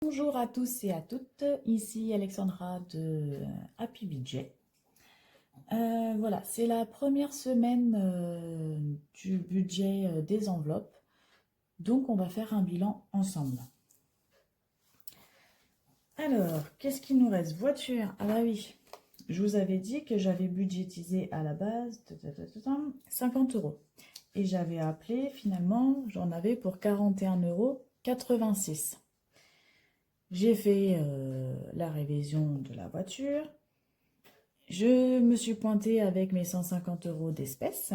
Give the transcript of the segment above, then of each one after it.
Bonjour à tous et à toutes, ici Alexandra de Happy Budget. Voilà, c'est la première semaine du budget des enveloppes, donc on va faire un bilan ensemble. Alors, qu'est-ce qu'il nous reste? Voiture, ah bah oui, je vous avais dit que j'avais budgétisé à la base 50 euros. Et j'avais appelé, finalement, j'en avais pour 41,86 €. J'ai fait la révision de la voiture. Je me suis pointée avec mes 150 euros d'espèces.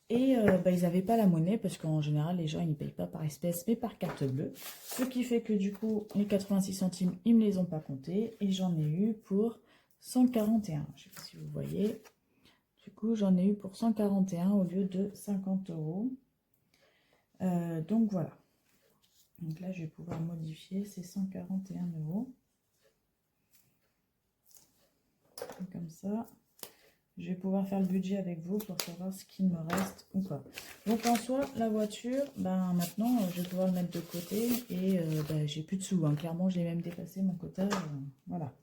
Et ils n'avaient pas la monnaie parce qu'en général, les gens ils ne payent pas par espèce mais par carte bleue. Ce qui fait que du coup, les 86 centimes, ils ne me les ont pas comptés. Et j'en ai eu pour 141. Je ne sais pas si vous voyez. Du coup, j'en ai eu pour 141 au lieu de 50 euros. Donc voilà. Donc là, je vais pouvoir modifier ces 141 euros. Comme ça, je vais pouvoir faire le budget avec vous pour savoir ce qu'il me reste ou pas. Donc en soi, la voiture, maintenant, je vais pouvoir le mettre de côté et j'ai plus de sous. Hein. Clairement, j'ai même dépassé mon quota. Voilà.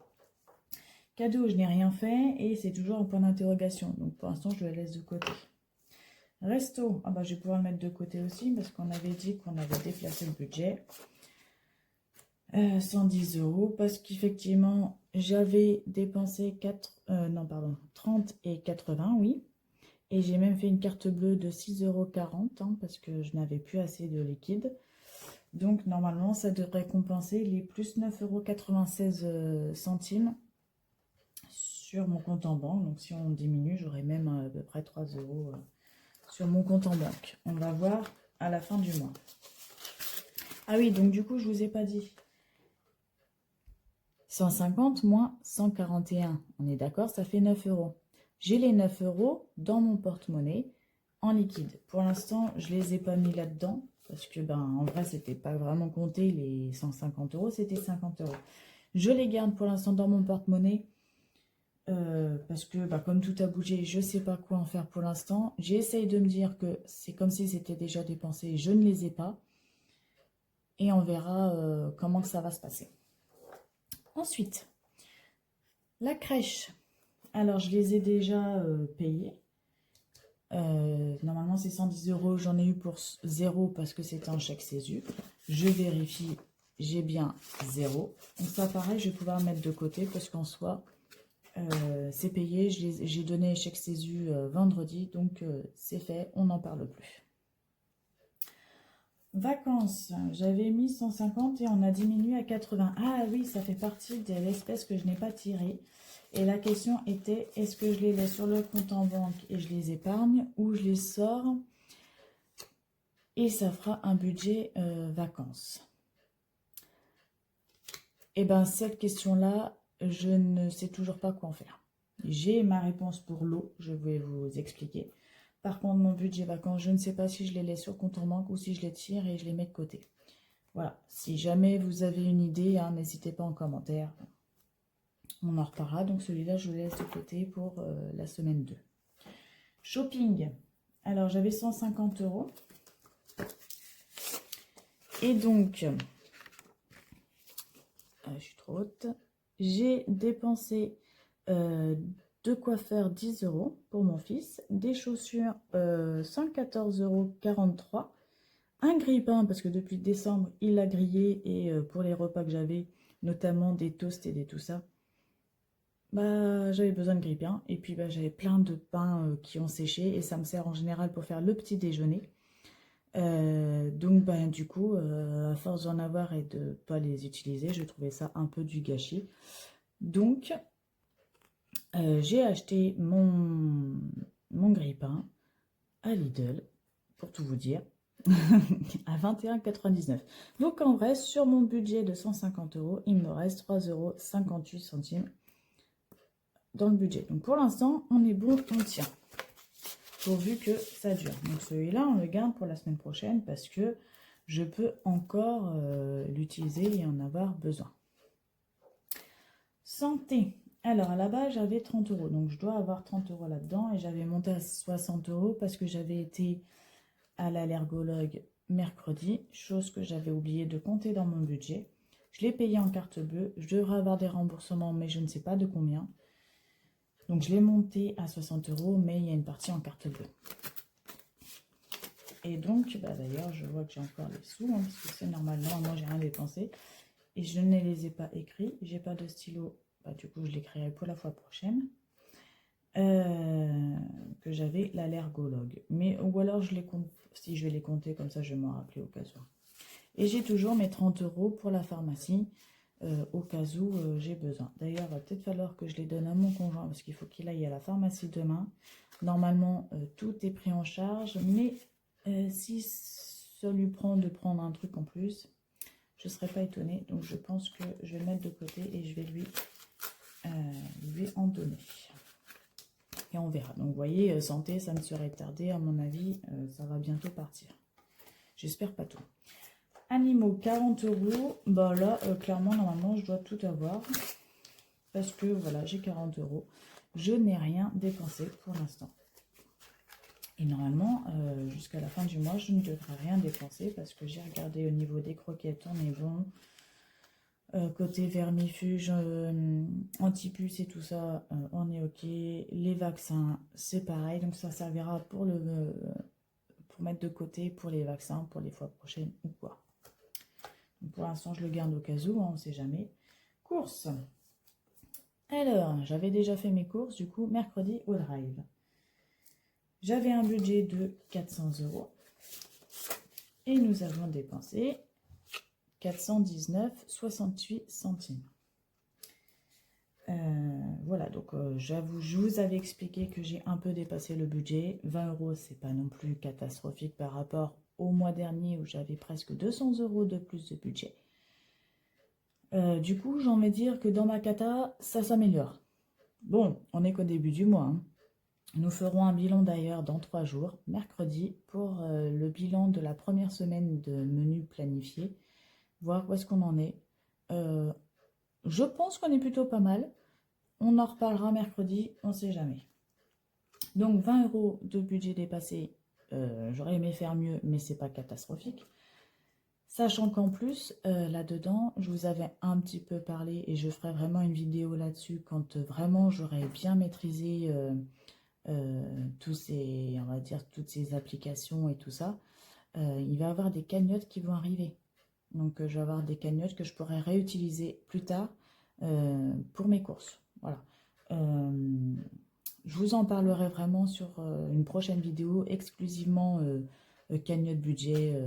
Cadeau, je n'ai rien fait et c'est toujours un point d'interrogation. Donc pour l'instant, je le laisse de côté. Resto, je vais pouvoir le mettre de côté aussi parce qu'on avait dit qu'on avait déplacé le budget. 110 euros parce qu'effectivement j'avais dépensé 30 et 80, oui, et j'ai même fait une carte bleue de 6,40 € parce que je n'avais plus assez de liquide, donc normalement ça devrait compenser les plus 9,96 € sur mon compte en banque. Donc si on diminue, j'aurai même à peu près 3 euros sur mon compte en banque. On va voir à la fin du mois. Ah oui, donc du coup je vous ai pas dit 150 moins 141, on est d'accord, ça fait 9 euros. J'ai les 9 euros dans mon porte-monnaie en liquide. Pour l'instant, je ne les ai pas mis là-dedans parce que, en vrai, c'était pas vraiment compté les 150 euros, c'était 50 euros. Je les garde pour l'instant dans mon porte-monnaie parce que, comme tout a bougé, je ne sais pas quoi en faire pour l'instant. J'essaye de me dire que c'est comme si c'était déjà dépensé, je ne les ai pas. Et on verra comment que ça va se passer. Ensuite, la crèche. Alors, je les ai déjà payés. Normalement, c'est 110 euros. J'en ai eu pour 0 parce que c'était un chèque CESU. Je vérifie, j'ai bien 0. Donc ça, pareil, je vais pouvoir mettre de côté parce qu'en soi, c'est payé. J'ai donné chèque CESU vendredi. Donc, c'est fait. On n'en parle plus. Vacances, j'avais mis 150 et on a diminué à 80. Ah oui, ça fait partie de l'espèce que je n'ai pas tirée. Et la question était, est-ce que je les laisse sur le compte en banque et je les épargne ou je les sors et ça fera un budget vacances. Et cette question-là, je ne sais toujours pas quoi en faire. J'ai ma réponse pour l'eau, je vais vous expliquer. Par contre, mon budget vacances, je ne sais pas si je les laisse sur compte en banque ou si je les tire et je les mets de côté. Voilà, si jamais vous avez une idée, n'hésitez pas en commentaire. On en reparlera, donc celui-là, je le laisse de côté pour la semaine 2. Shopping, alors j'avais 150 euros. Et donc, je suis trop haute, j'ai dépensé de quoi faire 10 euros pour mon fils, des chaussures 114,43 €, un grille-pain parce que depuis décembre il l'a grillé et pour les repas que j'avais, notamment des toasts et des tout ça, j'avais besoin de grille-pain et puis j'avais plein de pains qui ont séché et ça me sert en général pour faire le petit déjeuner. Donc du coup, à force d'en avoir et de ne pas les utiliser, je trouvais ça un peu du gâchis. Donc, j'ai acheté mon grille-pain à Lidl, pour tout vous dire, à 21,99 €. Donc en vrai, sur mon budget de 150 euros, il me reste 3,58 € dans le budget. Donc pour l'instant, on est bon, on tient. Pourvu que ça dure. Donc celui-là, on le garde pour la semaine prochaine parce que je peux encore l'utiliser et en avoir besoin. Santé. Alors à la base, j'avais 30 euros. Donc je dois avoir 30 € là-dedans et j'avais monté à 60 € parce que j'avais été à l'allergologue mercredi, chose que j'avais oublié de compter dans mon budget. Je l'ai payé en carte bleue. Je devrais avoir des remboursements, mais je ne sais pas de combien. Donc je l'ai monté à 60 €, mais il y a une partie en carte bleue. Et donc, d'ailleurs, je vois que j'ai encore les sous, hein, parce que c'est normal. Normalement, j'ai rien dépensé. Et je ne les ai pas écrits. J'ai pas de stylo. Du coup, je l'écrirai pour la fois prochaine. Que j'avais l'allergologue. Mais, ou alors, je les compte. Si je vais les compter, comme ça, je vais m'en rappeler au cas où. Et j'ai toujours mes 30 € pour la pharmacie, au cas où j'ai besoin. D'ailleurs, il va peut-être falloir que je les donne à mon conjoint, parce qu'il faut qu'il aille à la pharmacie demain. Normalement, tout est pris en charge, mais si ça lui prend de prendre un truc en plus, je ne serais pas étonnée. Donc, je pense que je vais le mettre de côté et je vais lui en donner. Et on verra. Donc, vous voyez, santé, ça ne serait tardé. À mon avis, ça va bientôt partir. J'espère pas tout. Animaux, 40 €. Bah là, clairement, normalement, je dois tout avoir. Parce que, voilà, j'ai 40 €. Je n'ai rien dépensé pour l'instant. Et normalement, jusqu'à la fin du mois, je ne devrais rien dépenser. Parce que j'ai regardé au niveau des croquettes, on est bon. Côté vermifuge, antipuce et tout ça, on est ok. Les vaccins, c'est pareil. Donc, ça servira pour mettre de côté pour les vaccins, pour les fois prochaines ou quoi. Pour l'instant, je le garde au cas où, hein, on ne sait jamais. Courses. Alors, j'avais déjà fait mes courses, du coup, mercredi au drive. J'avais un budget de 400 € et nous avons dépensé 419,68 centimes. Voilà, donc j'avoue, je vous avais expliqué que j'ai un peu dépassé le budget. 20 €, c'est pas non plus catastrophique par rapport au mois dernier où j'avais presque 200 € de plus de budget. Du coup, j'ai envie de dire que dans ma cata, ça s'améliore. Bon, on n'est qu'au début du mois. Hein. Nous ferons un bilan d'ailleurs dans 3 jours, mercredi, pour le bilan de la première semaine de menu planifié, voir où est-ce qu'on en est. Je pense qu'on est plutôt pas mal. On en reparlera mercredi, on ne sait jamais. Donc 20 € de budget dépassé, j'aurais aimé faire mieux, mais c'est pas catastrophique. Sachant qu'en plus, là-dedans, je vous avais un petit peu parlé et je ferai vraiment une vidéo là-dessus quand vraiment j'aurai bien maîtrisé tous ces, on va dire, toutes ces applications et tout ça. Il va y avoir des cagnottes qui vont arriver. Donc, je vais avoir des cagnottes que je pourrai réutiliser plus tard pour mes courses. Voilà. Je vous en parlerai vraiment sur une prochaine vidéo, exclusivement cagnotte budget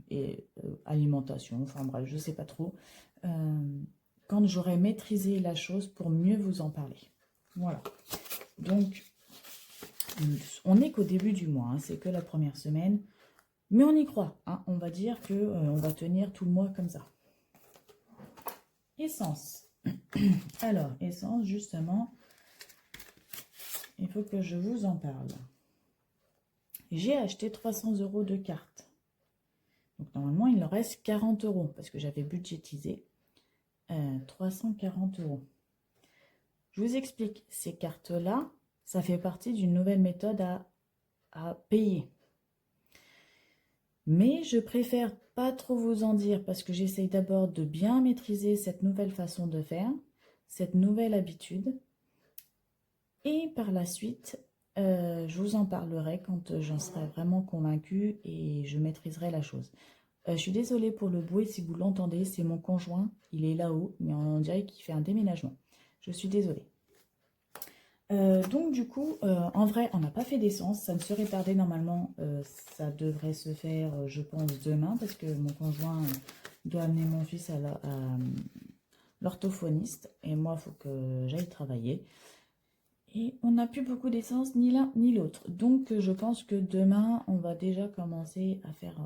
et alimentation, enfin bref, je ne sais pas trop, quand j'aurai maîtrisé la chose pour mieux vous en parler. Voilà. Donc, on n'est qu'au début du mois, hein, c'est que la première semaine, mais on y croit. Hein, on va dire qu'on va tenir tout le mois comme ça. Essence. Alors, essence, justement, il faut que je vous en parle. J'ai acheté 300 € de cartes. Donc, normalement, il en reste 40 € parce que j'avais budgétisé 340 €. Je vous explique, ces cartes-là, ça fait partie d'une nouvelle méthode à payer. Mais je préfère pas trop vous en dire parce que j'essaye d'abord de bien maîtriser cette nouvelle façon de faire, cette nouvelle habitude. Et par la suite, je vous en parlerai quand j'en serai vraiment convaincue et je maîtriserai la chose. Je suis désolée pour le bruit si vous l'entendez, c'est mon conjoint, il est là-haut, mais on dirait qu'il fait un déménagement. Je suis désolée. Donc du coup, en vrai, on n'a pas fait d'essence, ça ne serait tardé normalement, ça devrait se faire, je pense, demain, parce que mon conjoint doit amener mon fils à l'orthophoniste, et moi, il faut que j'aille travailler. Et on n'a plus beaucoup d'essence, ni l'un ni l'autre. Donc je pense que demain, on va déjà commencer à faire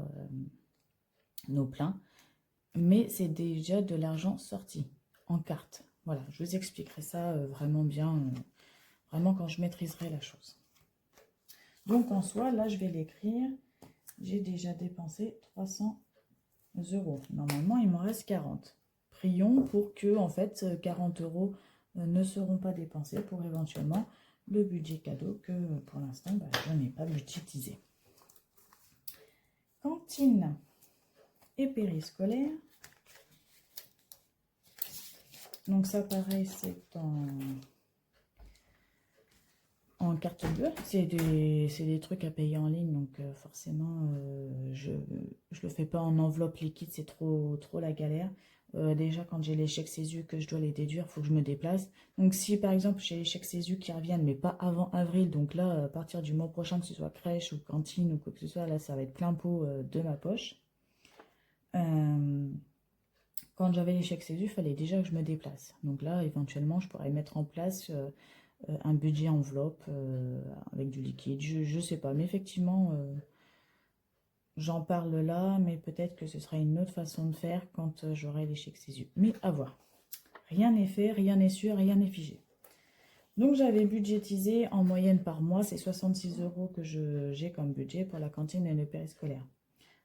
nos pleins, mais c'est déjà de l'argent sorti, en carte. Voilà, je vous expliquerai ça vraiment bien... Vraiment quand je maîtriserai la chose. Donc en soi, là je vais l'écrire. J'ai déjà dépensé 300 €. Normalement, il m'en reste 40. Prions pour que en fait 40 € ne seront pas dépensés pour éventuellement le budget cadeau que pour l'instant je n'ai pas budgétisé. cantine et périscolaire. Donc ça pareil, c'est en carte bleue. C'est des trucs à payer en ligne, donc forcément je le fais pas en enveloppe liquide, c'est trop la galère. Déjà quand j'ai les chèques CESU que je dois les déduire, il faut que je me déplace. Donc si par exemple j'ai les chèques CESU qui reviennent mais pas avant avril, donc là à partir du mois prochain, que ce soit crèche ou cantine ou quoi que ce soit, là ça va être plein pot de ma poche. Quand j'avais les chèques CESU, il fallait déjà que je me déplace. Donc là éventuellement je pourrais mettre en place un budget enveloppe avec du liquide, je sais pas, mais effectivement j'en parle là, mais peut-être que ce sera une autre façon de faire quand j'aurai les chèques CESU. Mais à voir. Rien n'est fait, rien n'est sûr, rien n'est figé. Donc j'avais budgétisé en moyenne par mois, c'est 66 € que j'ai comme budget pour la cantine et le périscolaire.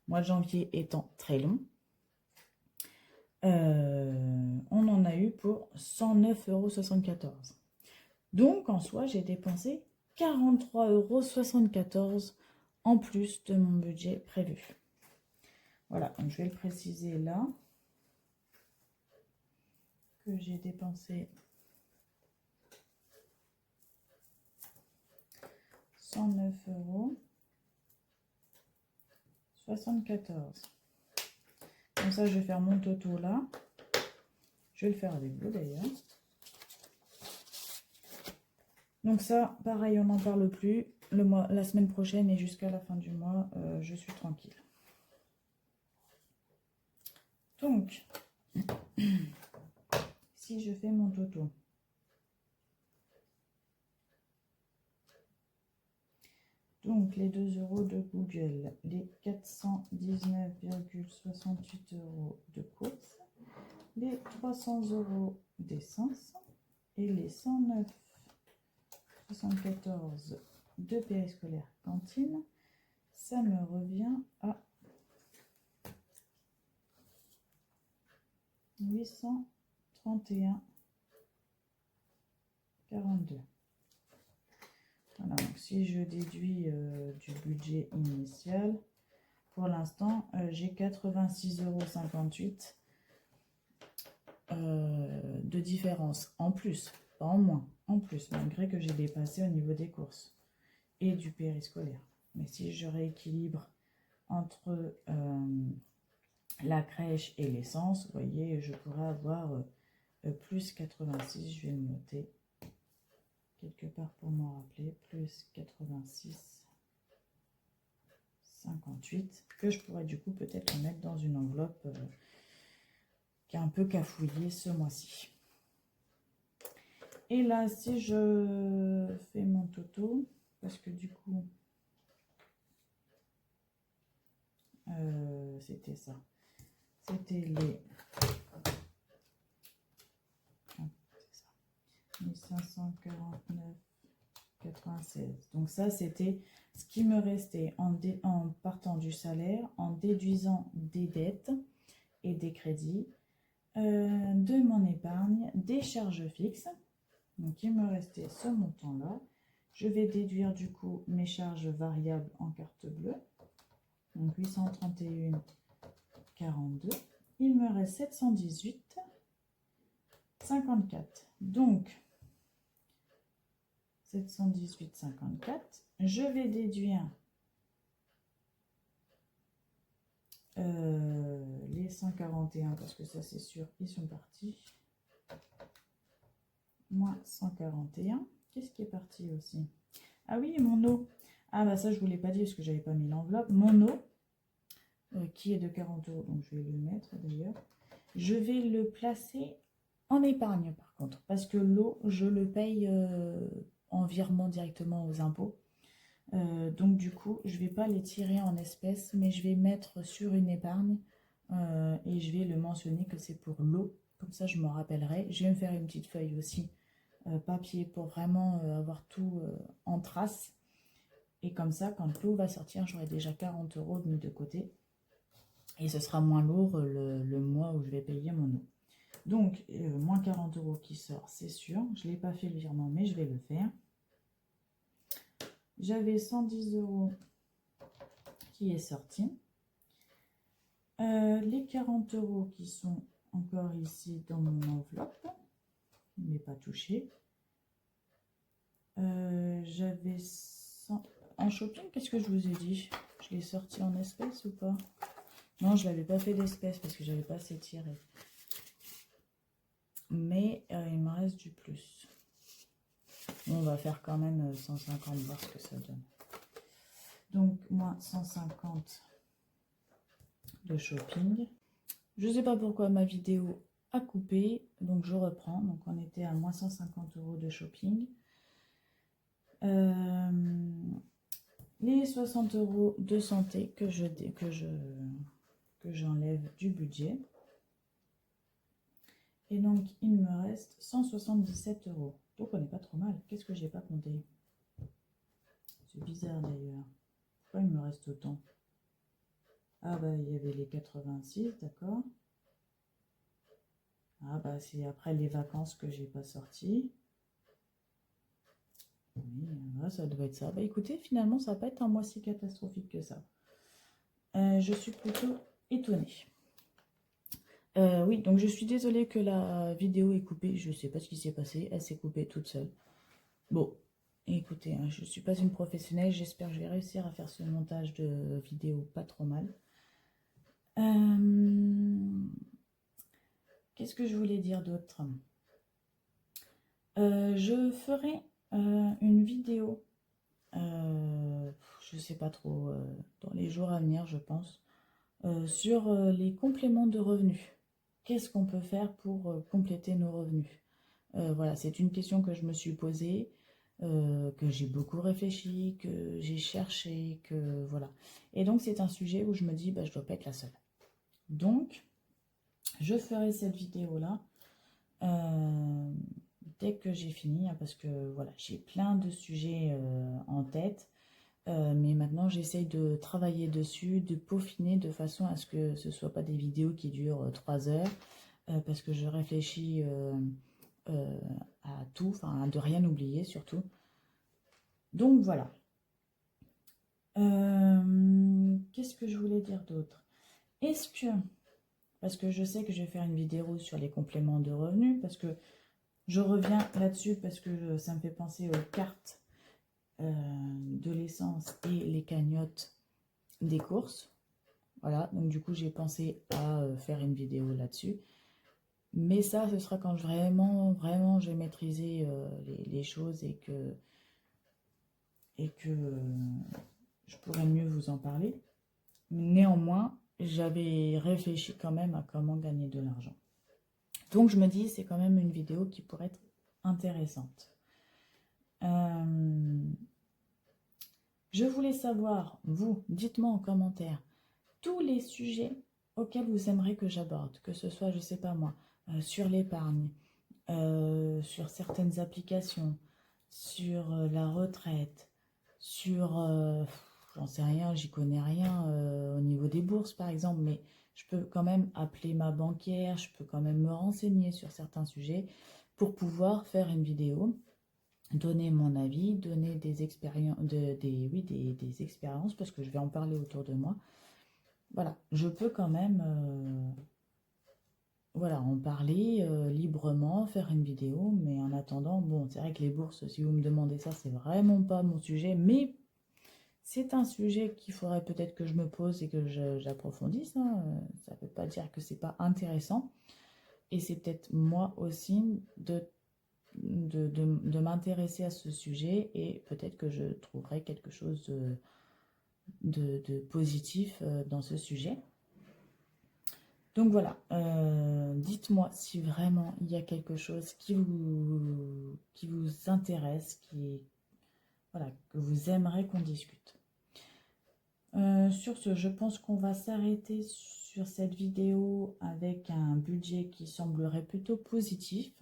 Mois de janvier étant très long, on en a eu pour 109,74 €. Donc en soi, j'ai dépensé 43,74 € en plus de mon budget prévu. Voilà, donc je vais le préciser là, que j'ai dépensé 109,74 €. Comme ça, je vais faire mon toto là. Je vais le faire avec vous d'ailleurs. Donc ça, pareil, on n'en parle plus. La semaine prochaine et jusqu'à la fin du mois, je suis tranquille. Donc, si je fais mon toto, donc les 2 € de Google, les 419,68 € de course, les 300 € d'essence et les 109,74 € de périscolaire cantine, ça me revient à 831,42 €. Voilà, donc si je déduis du budget initial, pour l'instant, j'ai 86,58 € de différence en plus, pas en moins, en plus, malgré que j'ai dépassé au niveau des courses et du périscolaire. Mais si je rééquilibre entre la crèche et l'essence, vous voyez, je pourrais avoir plus 86, je vais le noter quelque part pour m'en rappeler, plus 86,58, que je pourrais du coup peut-être le mettre dans une enveloppe qui est un peu cafouillée ce mois-ci. Et là, si je fais mon toto, parce que du coup, c'était ça. C'était les 1549,96. Donc ça, c'était ce qui me restait en partant du salaire, en déduisant des dettes et des crédits, de mon épargne, des charges fixes. Donc il me restait ce montant-là. Je vais déduire du coup mes charges variables en carte bleue. Donc 831,42. Il me reste 718,54. Donc 718,54. Je vais déduire les 141 parce que ça c'est sûr, ils sont partis. Moins 141. Qu'est-ce qui est parti aussi? Ah oui, mon eau. Ah bah ça je ne vous l'ai pas dit parce que j'avais pas mis l'enveloppe. Mon eau qui est de 40 €. Donc je vais le mettre d'ailleurs. Je vais le placer en épargne par contre. Parce que l'eau, je le paye en virement directement aux impôts. Donc du coup, je ne vais pas les tirer en espèces, mais je vais mettre sur une épargne et je vais le mentionner que c'est pour l'eau. Comme ça, je m'en rappellerai. Je vais me faire une petite feuille aussi, papier, pour vraiment avoir tout en trace. Et comme ça, quand l'eau va sortir, j'aurai déjà 40 € mis de côté. Et ce sera moins lourd le mois où je vais payer mon eau. Donc, moins 40 € qui sort, c'est sûr. Je ne l'ai pas fait le virement, mais je vais le faire. J'avais 110 € qui est sorti. Les 40 € qui sont encore ici dans mon enveloppe, mais pas touché. J'avais 100... En shopping, qu'est-ce que je vous ai dit? Je l'ai sorti en espèces ou pas? Non, je l'avais pas fait d'espèces parce que j'avais pas assez tiré. Mais il me reste du plus. On va faire quand même 150, voir ce que ça donne. Donc, moins 150 de shopping. Je ne sais pas pourquoi ma vidéo a coupé, donc je reprends. Donc, on était à moins 150 € de shopping. Les 60 € de santé que j'enlève du budget. Et donc, il me reste 177 €. Donc, on n'est pas trop mal. Qu'est-ce que j'ai pas compté? C'est bizarre d'ailleurs. Pourquoi il me reste autant? Ah bah, il y avait les 86, d'accord. Ah bah, c'est après les vacances que j'ai pas sorti. Oui, ça doit être ça. Bah écoutez, finalement, ça va pas être un mois si catastrophique que ça. Je suis plutôt étonnée. Oui, donc je suis désolée que la vidéo est coupée. Je sais pas ce qui s'est passé. Elle s'est coupée toute seule. Bon, écoutez, hein, je ne suis pas une professionnelle. J'espère que je vais réussir à faire ce montage de vidéo pas trop mal. Qu'est-ce que je voulais dire d'autre? Je ferai une vidéo, je ne sais pas trop, dans les jours à venir, je pense, sur les compléments de revenus. Qu'est-ce qu'on peut faire pour compléter nos revenus? Voilà, c'est une question que je me suis posée, que j'ai beaucoup réfléchi, que j'ai cherché, que voilà. Et donc, c'est un sujet où je me dis, bah, je ne dois pas être la seule. Donc, je ferai cette vidéo-là dès que j'ai fini, hein, parce que voilà, j'ai plein de sujets en tête. Mais maintenant, j'essaye de travailler dessus, de peaufiner de façon à ce que ce ne soit pas des vidéos qui durent 3 heures, parce que je réfléchis à tout, enfin, de rien oublier surtout. Donc voilà. Qu'est-ce que je voulais dire d'autre? Est-ce que, parce que je sais que je vais faire une vidéo sur les compléments de revenus, parce que je reviens là-dessus, parce que ça me fait penser aux cartes de l'essence et les cagnottes des courses. Voilà, donc du coup j'ai pensé à faire une vidéo là-dessus. Mais ça, ce sera quand vraiment je vais maîtriser les choses et que je pourrai mieux vous en parler. Néanmoins, j'avais réfléchi quand même à comment gagner de l'argent. Donc je me dis, c'est quand même une vidéo qui pourrait être intéressante. Je voulais savoir, vous, dites-moi en commentaire, tous les sujets auxquels vous aimeriez que j'aborde, que ce soit, je ne sais pas moi, sur l'épargne, sur certaines applications, sur la retraite, sur, j'en sais rien, j'y connais rien au niveau des bourses par exemple, mais je peux quand même appeler ma banquière, je peux quand même me renseigner sur certains sujets pour pouvoir faire une vidéo, donner mon avis, donner des expériences, des expériences, parce que je vais en parler autour de moi. Voilà, je peux quand même voilà, en parler librement, faire une vidéo, mais en attendant, bon, c'est vrai que les bourses, si vous me demandez ça, c'est vraiment pas mon sujet, mais c'est un sujet qu'il faudrait peut-être que je me pose et que j'approfondisse, hein. Ça ne veut pas dire que c'est pas intéressant, et c'est peut-être moi aussi de m'intéresser à ce sujet, et peut-être que je trouverai quelque chose de positif dans ce sujet. Donc voilà, dites-moi si vraiment il y a quelque chose qui vous intéresse, voilà, que vous aimeriez qu'on discute. Sur ce, je pense qu'on va s'arrêter sur cette vidéo avec un budget qui semblerait plutôt positif.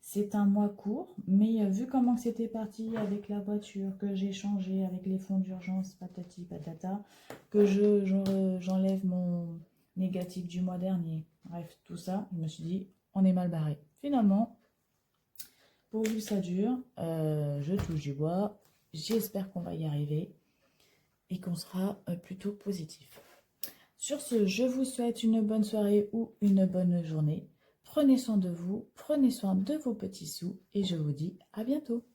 C'est un mois court, mais vu comment c'était parti avec la voiture, que j'ai changé avec les fonds d'urgence, patati patata, que j'enlève mon négatif du mois dernier, bref, tout ça, je me suis dit, on est mal barré. Finalement, pourvu que ça dure, je touche du bois, j'espère qu'on va y arriver et qu'on sera plutôt positif. Sur ce, je vous souhaite une bonne soirée ou une bonne journée. Prenez soin de vous, prenez soin de vos petits sous et je vous dis à bientôt.